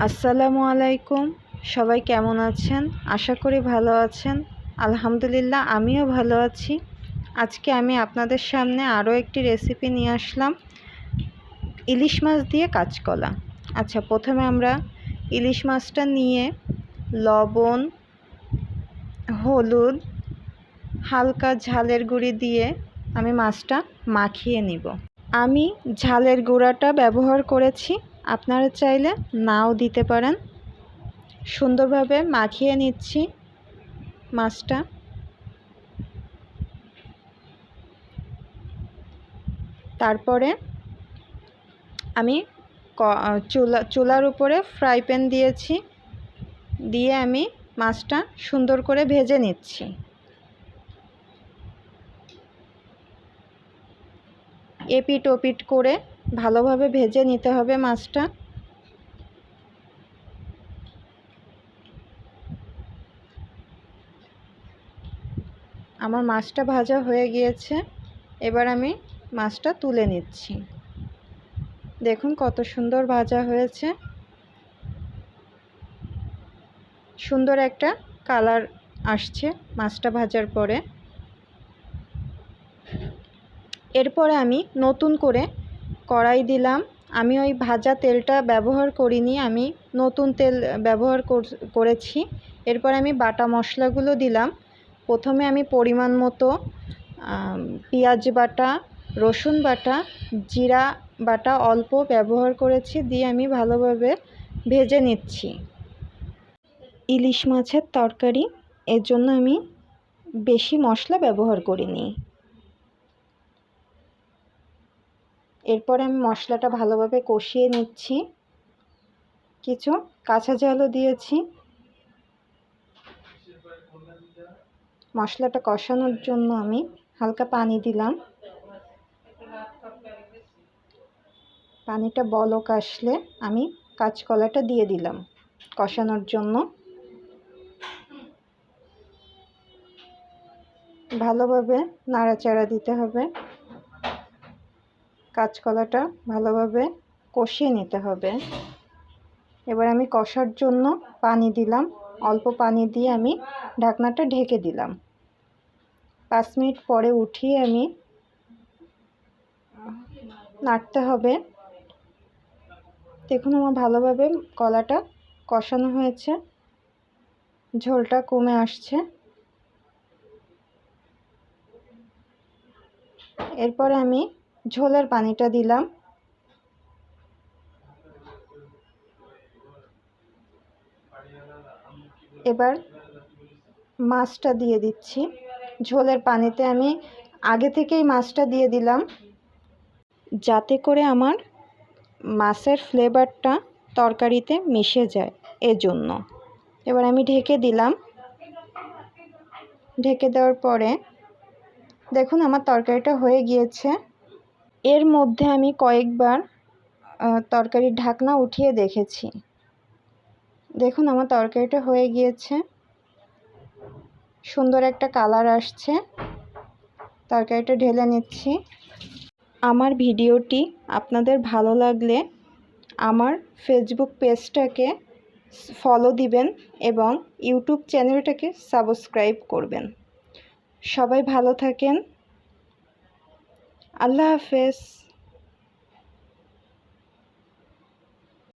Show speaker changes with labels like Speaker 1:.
Speaker 1: আসসালামু আলাইকুম। সবাই কেমন আছেন? আশা করি ভালো আছেন। আলহামদুলিল্লাহ আমিও ভালো আছি। আজকে আমি আপনাদের সামনে আরও একটি রেসিপি নিয়ে আসলাম, ইলিশ মাছ দিয়ে কাঁচকলা। আচ্ছা, প্রথমে আমরা ইলিশ মাছটা নিয়ে লবণ, হলুদ, হালকা ঝালের গুঁড়ি দিয়ে আমি মাছটা মাখিয়ে নিব। আমি ঝালের গুঁড়াটা ব্যবহার করেছি, আপনারা চাইলে নাও দিতে পারেন। সুন্দরভাবে মাখিয়ে নিচ্ছি মাছটা। তারপরে আমি চুলার উপরে ফ্রাই প্যান দিয়েছি, দিয়ে আমি মাছটা সুন্দর করে ভেজে নিচ্ছি। এপিট ওপিট করে ভালোভাবে ভেজে নিতে হবে মাছটা। আমার মাছটা ভাজা হয়ে গিয়েছে, এবার আমি মাছটা তুলে নিচ্ছি। দেখুন কত সুন্দর ভাজা হয়েছে, সুন্দর একটা কালার আসছে মাছটা ভাজার পরে। এরপরে আমি নতুন করে কড়াই দিলাম। আমি ওই ভাজা তেলটা ব্যবহার করিনি, আমি নতুন তেল ব্যবহার করেছি। এরপর আমি বাটা মশলাগুলো দিলাম। প্রথমে আমি পরিমাণ মতো পেঁয়াজ বাটা, রসুন বাটা, জিরা বাটা অল্প ব্যবহার করেছি, দিয়ে আমি ভালোভাবে ভেজে নিচ্ছি। ইলিশ মাছের তরকারি, এর জন্য আমি বেশি মশলা ব্যবহার করিনি। এরপরে আমি মশলাটা ভালোভাবে কষিয়ে নিচ্ছি। কিছু কাঁচা ঝালও দিয়েছি। মশলাটা কষানোর জন্য আমি হালকা পানি দিলাম। পানিটা বলক আসলে আমি কাঁচকলাটা দিয়ে দিলাম কষানোর জন্য। ভালোভাবে নাড়াচাড়া দিতে হবে, কাঁচকলাটা ভালোভাবে কষিয়ে নিতে হবে। এবার আমি কষার জন্য পানি দিলাম, অল্প পানি দিয়ে আমি ঢাকনাটা ঢেকে দিলাম। 5 মিনিট পরে উঠিয়ে আমি নাড়তে হবে। দেখুন আমার ভালোভাবে কলাটা কষানো হয়েছে, ঝোলটা কমে আসছে। এরপরে আমি ঝোলের পানিটা দিলাম। এবার মাছটা দিয়ে দিচ্ছি ঝোলের পানিতে। আমি আগে থেকেই মাছটা দিয়ে দিলাম, যাতে করে আমার মাছের ফ্লেভারটা তরকারিতে মিশে যায়, এজন্য। এবার আমি ঢেকে দিলাম। ঢেকে দেওয়ার পরে দেখুন আমার তরকারিটা হয়ে গিয়েছে। এর মধ্যে আমি কয়েকবার তরকারির ঢাকনা উঠিয়ে দেখেছি। দেখুন আমার তরকারিটা হয়ে গিয়েছে, সুন্দর একটা কালার আসছে। তরকারিটা ঢেলে নিচ্ছি। আমার ভিডিওটি আপনাদের ভালো লাগলে আমার ফেসবুক পেজটাকে ফলো দিবেন এবং ইউটিউব চ্যানেলটাকে সাবস্ক্রাইব করবেন। সবাই ভালো থাকেন। আল্লাহ হাফেজ।